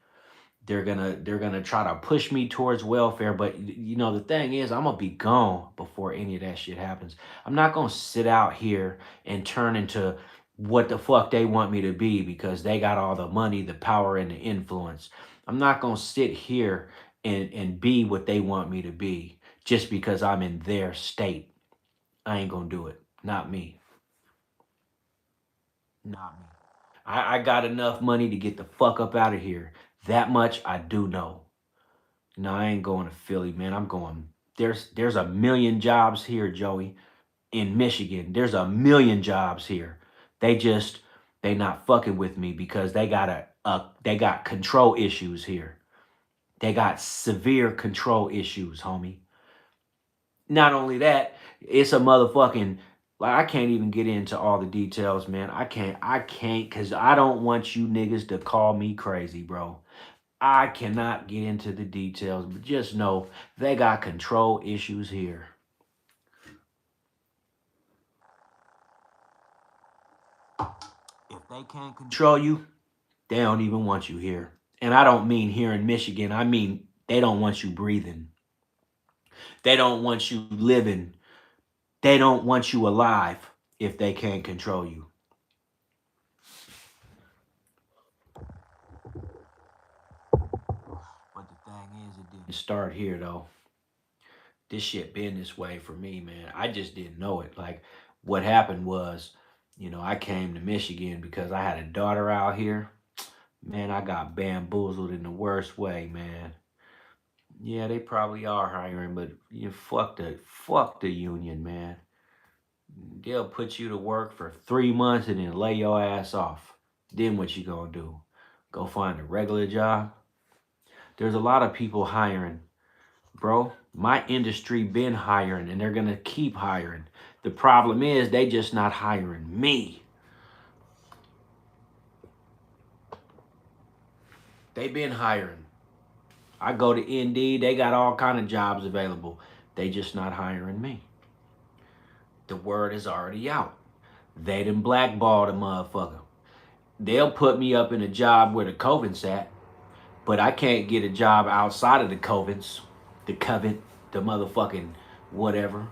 Speaker 1: They're gonna try to push me towards welfare, but you know the thing is I'm gonna be gone before any of that shit happens. I'm not gonna sit out here and turn into what the fuck they want me to be because they got all the money, the power, and the influence. I'm not gonna sit here and be what they want me to be just because I'm in their state. I ain't gonna do it. Not me. Not me. I got enough money to get the fuck up out of here. That much I do know. No, I ain't going to Philly, man. I'm going. There's a million jobs here, Joey, in Michigan. There's a million jobs here. They just they not fucking with me because they got control issues here. They got severe control issues, homie. Not only that, it's a motherfucking like I can't even get into all the details, man. I can't cuz I don't want you niggas to call me crazy, bro. I cannot get into the details, but just know they got control issues here. If they can't control you, they don't even want you here. And I don't mean here in Michigan. I mean they don't want you breathing. They don't want you living. They don't want you alive if they can't control you. But the thing is, it didn't start here though. This shit been this way for me, man. I just didn't know it. Like what happened was, I came to Michigan because I had a daughter out here. Man, I got bamboozled in the worst way, man. Yeah, they probably are hiring, but you fuck the union, man. They'll put you to work for 3 months and then lay your ass off. Then what you gonna do? Go find a regular job? There's a lot of people hiring, bro. My industry been hiring and they're gonna keep hiring. The problem is they just not hiring me. They been hiring. I go to Indeed, they got all kind of jobs available. They just not hiring me. The word is already out. They done blackballed a motherfucker. They'll put me up in a job where the Covens at, but I can't get a job outside of the Covens, the Covet, the motherfucking whatever.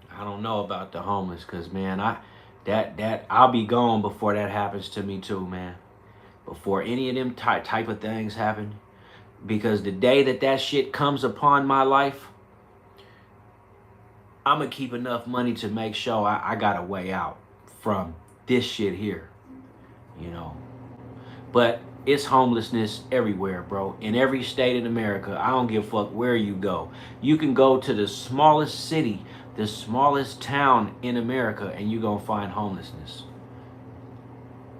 Speaker 1: I don't know about the homeless, cause man, I'll be gone before that happens to me too, man. Before any of them type of things happen, because the day that shit comes upon my life, I'm gonna keep enough money to make sure I got a way out from this shit here, you know. But it's homelessness everywhere, bro. In every state in America. I don't give a fuck where you go. You can go to the smallest city, the smallest town in America, and you're gonna find homelessness.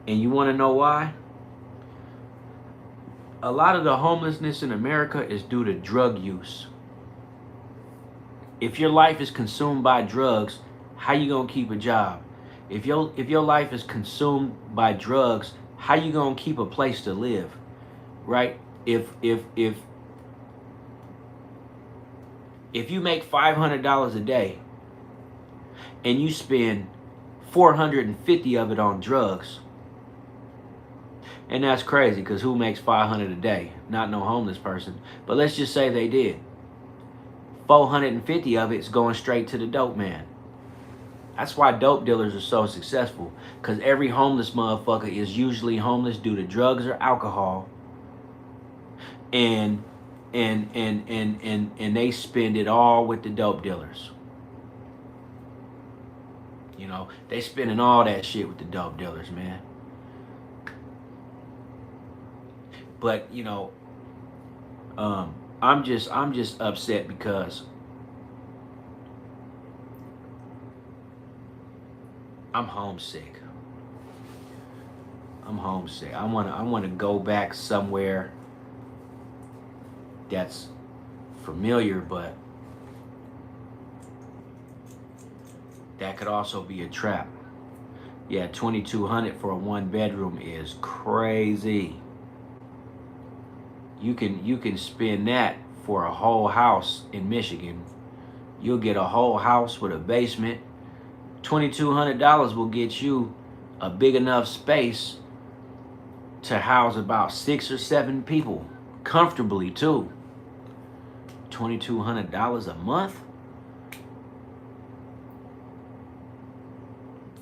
Speaker 1: And you wanna know why? A lot of the homelessness in America is due to drug use. If your life is consumed by drugs, how you gonna keep a job? If your life is consumed by drugs, how you gonna keep a place to live? Right? If you make $500 a day and you spend 450 of it on drugs, and that's crazy because who makes 500 a day? Not no homeless person. But let's just say they did. 450 of it's going straight to the dope man. That's why dope dealers are so successful, because every homeless motherfucker is usually homeless due to drugs or alcohol, and they spend it all with the dope dealers. You know, they spending all that shit with the dope dealers, man. But you know, I'm just upset because I'm homesick. I'm homesick. I wanna go back somewhere that's familiar, but that could also be a trap. Yeah, $2,200 for a 1-bedroom is crazy. You can spend that for a whole house in Michigan. You'll get a whole house with a basement. $2,200 will get you a big enough space to house about 6 or 7 people comfortably too. $2,200 a month.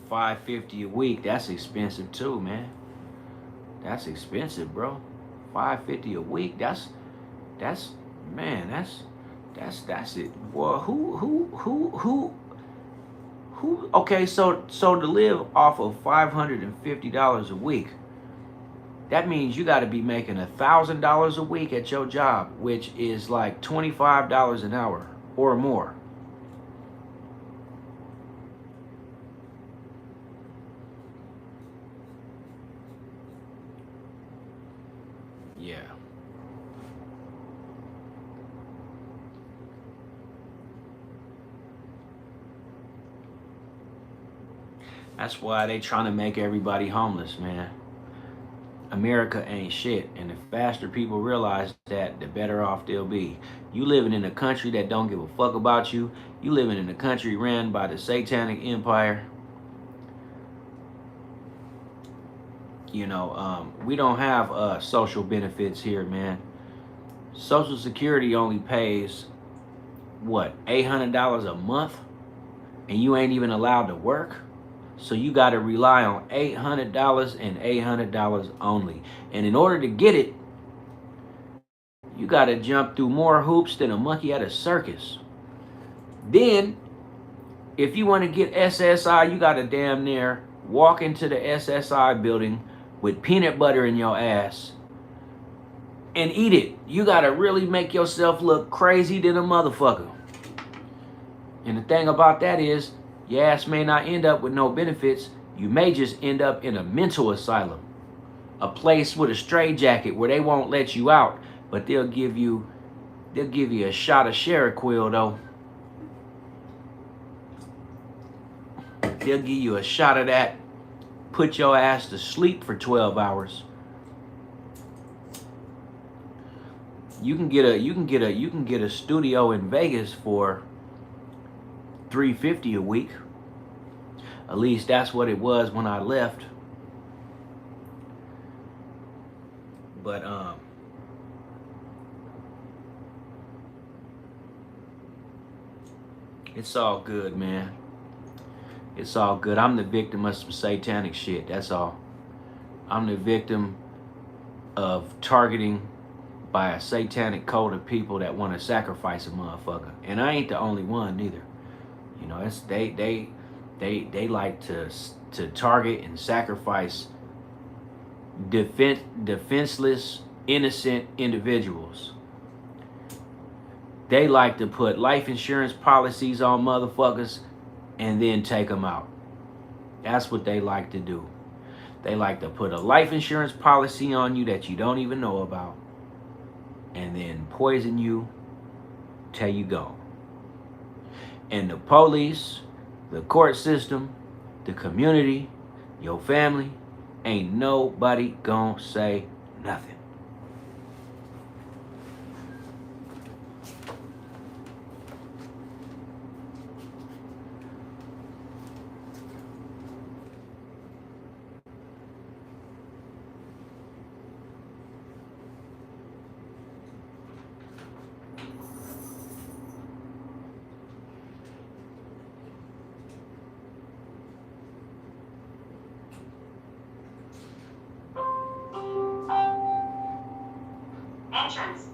Speaker 1: $550 a week. That's expensive too, man. That's expensive, bro. $550 a week. That's man. That's it. Well, who? Okay, so to live off of $550 a week, that means you got to be making $1,000 a week at your job, which is like $25 an hour or more. Yeah. That's why they trying to make everybody homeless, man. America ain't shit, and the faster people realize that, the better off they'll be. You living in a country that don't give a fuck about you. You living in a country ran by the Satanic Empire. You know, we don't have social benefits here, man. Social Security only pays, what, $800 a month? And you ain't even allowed to work? So you got to rely on $800 and $800 only. And in order to get it, you got to jump through more hoops than a monkey at a circus. Then, if you want to get SSI, you got to damn near walk into the SSI building with peanut butter in your ass and eat it. You got to really make yourself look crazy than a motherfucker. And the thing about that is, your ass may not end up with no benefits. You may just end up in a mental asylum, a place with a straitjacket where they won't let you out, but they'll give you a shot of Seroquel though. They'll give you a shot of that, put your ass to sleep for 12 hours. You can get a studio in Vegas for $350 a week. At least that's what it was when I left. But it's all good, man. It's all good. I'm the victim of some satanic shit, that's all. I'm the victim of targeting by a satanic cult of people that want to sacrifice a motherfucker. And I ain't the only one neither. You know, it's they like to target and sacrifice defenseless, innocent individuals. They like to put life insurance policies on motherfuckers and then take them out. That's what they like to do. They like to put a life insurance policy on you that you don't even know about. and then poison you till you go. And the police, the court system, the community, your family, ain't nobody gonna say nothing.
Speaker 2: Entrance.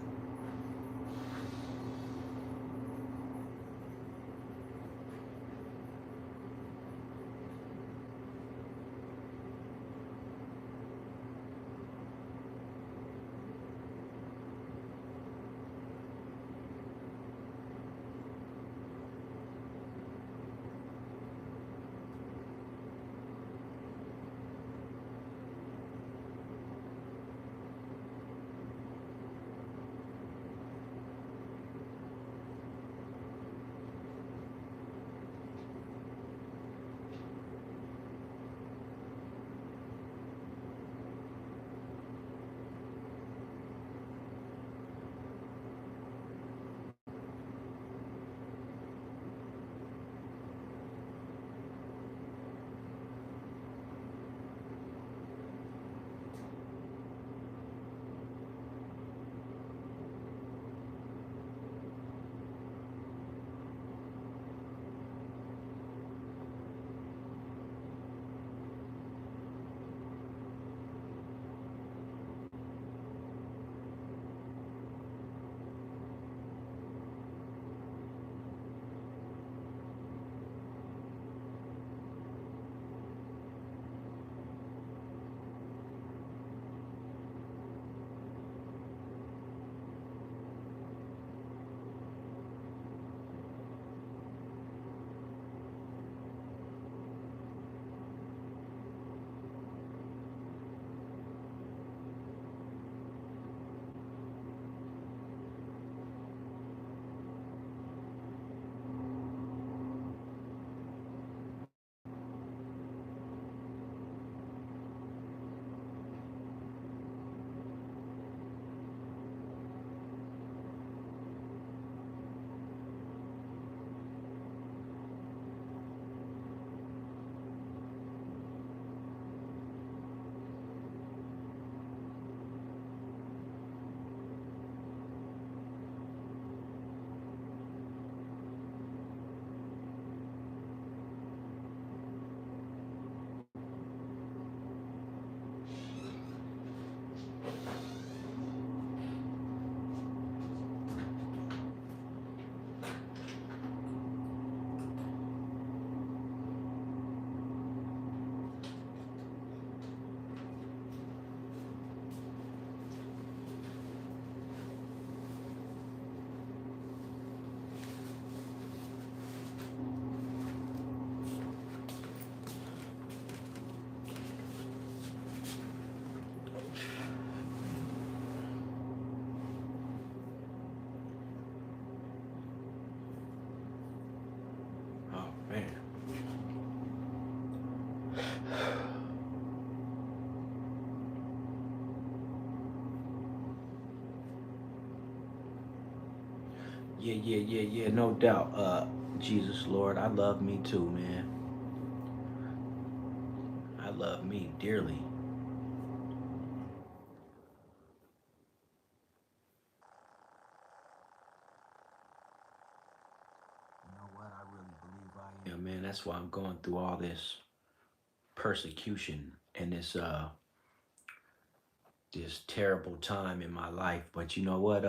Speaker 1: Oh man. Yeah, no doubt. Jesus Lord, I love me too, man. I love me dearly. You know what? I really believe I am, man. That's why I'm going through all this persecution and this terrible time in my life. But you know what?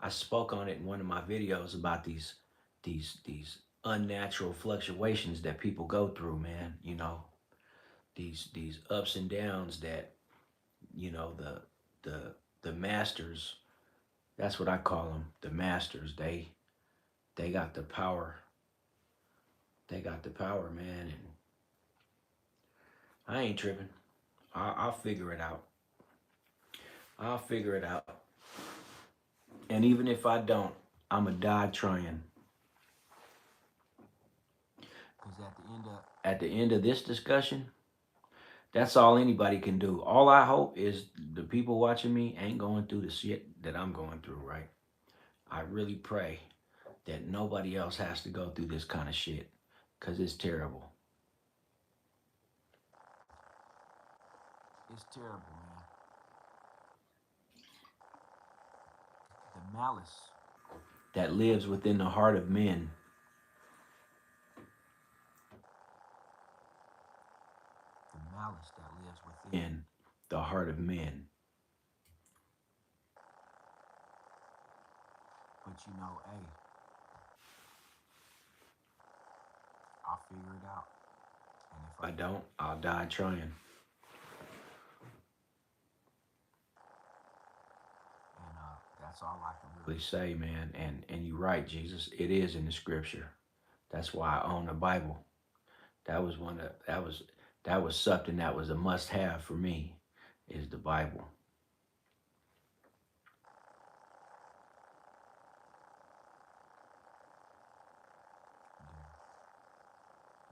Speaker 1: I spoke on it in one of my videos about these unnatural fluctuations that people go through, man. You know, these ups and downs that, you know, the masters, that's what I call them, the masters. They got the power. They got the power, man, and I ain't tripping. I'll figure it out. I'll figure it out. And even if I don't, I'ma die trying. Because at the end of this discussion, that's all anybody can do. All I hope is the people watching me ain't going through the shit that I'm going through, right? I really pray that nobody else has to go through this kind of shit. Because it's terrible. It's terrible, man. The malice that lives within the heart of men. The malice that lives within the heart of men. But you know, hey, I'll figure it out. And if I don't, I'll die trying. And that's all I can really say, man. And you're right, Jesus. It is in the scripture. That's why I own the Bible. That was something that was a must-have for me, is the Bible.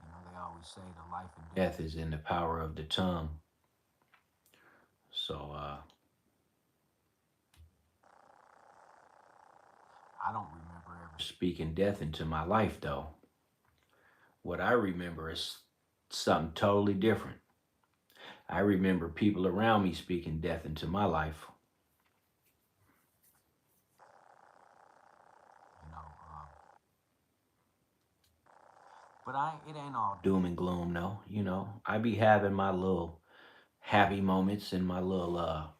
Speaker 1: You know, they always say the life and death is in the power of the tongue. So I don't remember ever speaking death into my life, though. What I remember is something totally different. I remember people around me speaking death into my life. You know, but it ain't all doom and gloom, no. You know, I be having my little happy moments and my little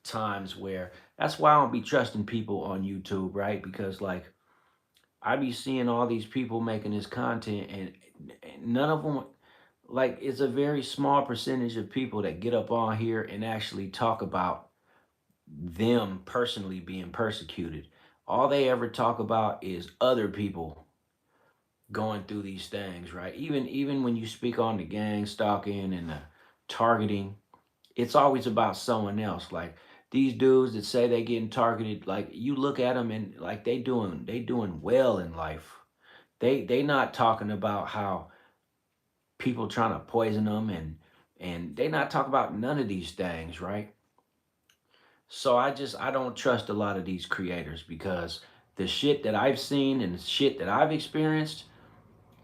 Speaker 1: times where, that's why I don't be trusting people on YouTube, right? Because like, I be seeing all these people making this content and none of them, like, it's a very small percentage of people that get up on here and actually talk about them personally being persecuted. All they ever talk about is other people going through these things, right? Even when you speak on the gang stalking and the targeting, it's always about someone else. Like these dudes that say they getting targeted, like you look at them and like they doing well in life. They not talking about how people trying to poison them and they not talking about none of these things, right? So I don't trust a lot of these creators because the shit that I've seen and the shit that I've experienced,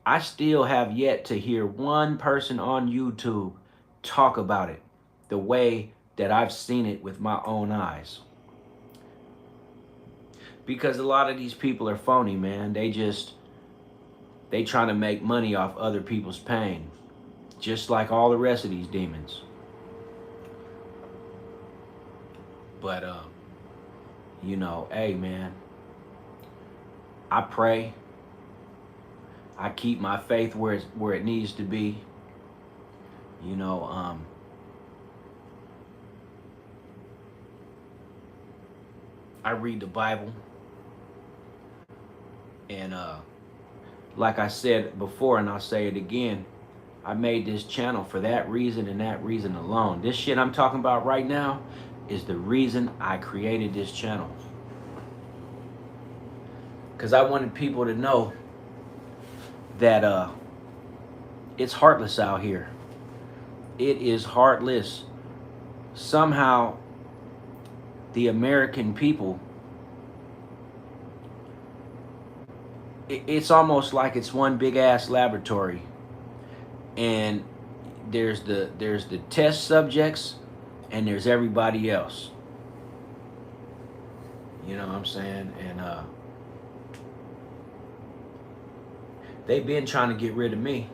Speaker 1: I still have yet to hear one person on YouTube talk about it the way that I've seen it with my own eyes. Because a lot of these people are phony, man. They trying to make money off other people's pain. Just like all the rest of these demons. But you know, hey man, I pray. I keep my faith where it needs to be. You know, I read the Bible. And like I said before, and I'll say it again, I made this channel for that reason and that reason alone. This shit I'm talking about right now is the reason I created this channel. Because I wanted people to know that it's heartless out here. It is heartless. Somehow, the American people, it's almost like it's one big ass laboratory. And there's the test subjects and there's everybody else. You know what I'm saying? And they've been trying to get rid of me.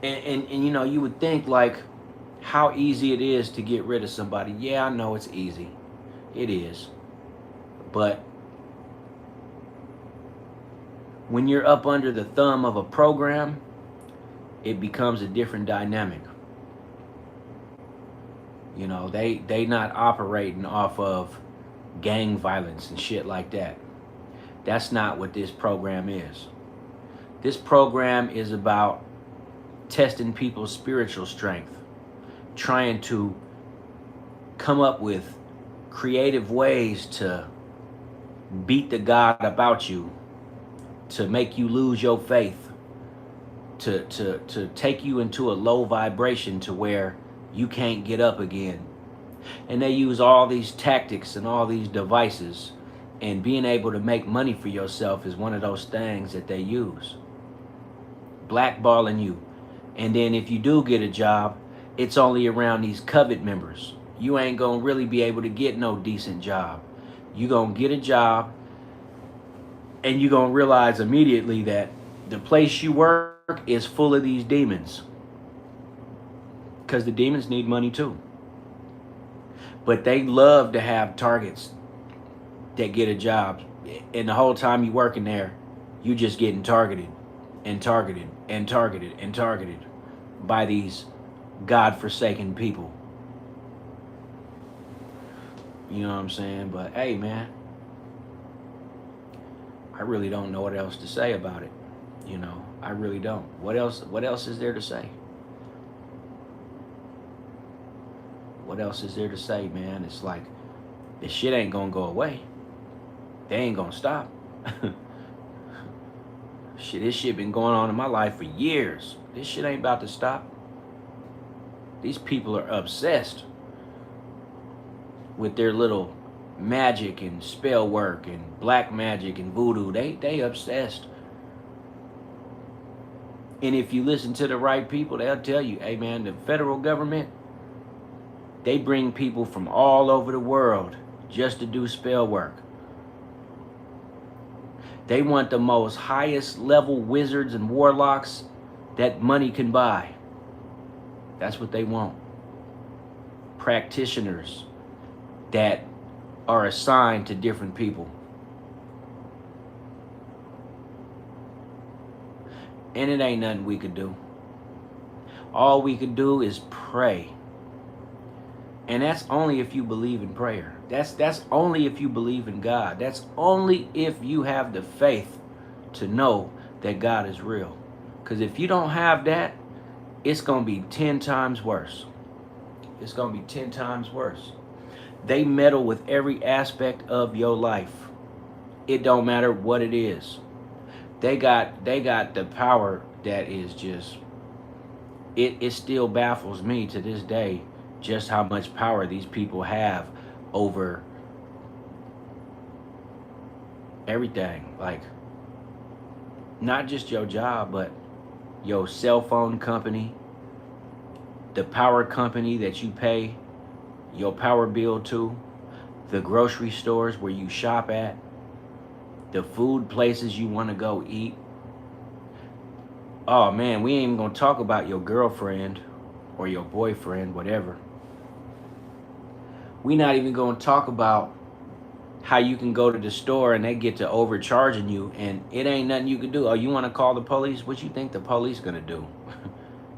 Speaker 1: And you know, you would think like how easy it is to get rid of somebody. Yeah, I know it's easy. It is. But when you're up under the thumb of a program, it becomes a different dynamic. You know, they not operating off of gang violence and shit like that. That's not what this program is. This program is about testing people's spiritual strength, trying to come up with creative ways to beat the God about you, to make you lose your faith, to take you into a low vibration to where you can't get up again. And they use all these tactics and all these devices, and being able to make money for yourself is one of those things that they use. Blackballing you. And then if you do get a job, it's only around these covet members. You ain't gonna really be able to get no decent job. You gonna get a job and you gonna realize immediately that the place you work is full of these demons. Because the demons need money too. But they love to have targets that get a job. And the whole time you working there, you just getting targeted and targeted and targeted and targeted by these God-forsaken people. You know what I'm saying? But hey, man, I really don't know what else to say about it. You know, I really don't. What else is there to say? What else is there to say, man? It's like, this shit ain't gonna go away. They ain't gonna stop. This shit been going on in my life for years. This shit ain't about to stop. These people are obsessed with their little magic and spell work and black magic and voodoo. They obsessed. And if you listen to the right people, they'll tell you, hey man, the federal government, they bring people from all over the world just to do spell work. They want the most highest level wizards and warlocks that money can buy. That's what they want. Practitioners that are assigned to different people. And it ain't nothing we could do. All we could do is pray. And that's only if you believe in prayer. That's only if you believe in God. That's only if you have the faith to know that God is real. Because if you don't have that, it's going to be 10 times worse. It's going to be 10 times worse. They meddle with every aspect of your life. It don't matter what it is. They got the power that is just, it still baffles me to this day just how much power these people have over everything. Like, not just your job, but your cell phone company, the power company that you pay your power bill to, the grocery stores where you shop at, the food places you want to go eat. Oh man, we ain't even gonna talk about your girlfriend or your boyfriend, whatever. We not even gonna talk about how you can go to the store and they get to overcharging you and it ain't nothing you can do. Oh, you want to call the police? What you think the police gonna do?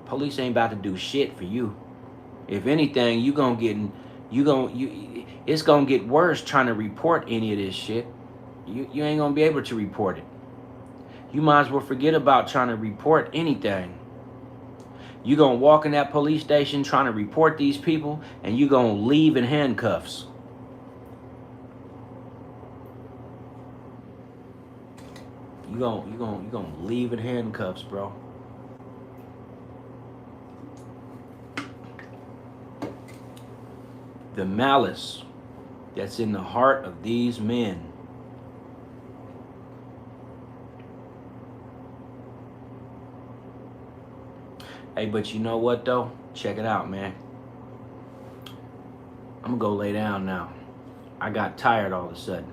Speaker 1: Police ain't about to do shit for you. If anything, it's gonna get worse trying to report any of this shit. You ain't gonna be able to report it. You might as well forget about trying to report anything. You gonna walk in that police station trying to report these people, and you gonna leave in handcuffs. You gonna leave in handcuffs, bro. The malice that's in the heart of these men. Hey, but you know what though? Check it out, man. I'm gonna go lay down now. I got tired all of a sudden.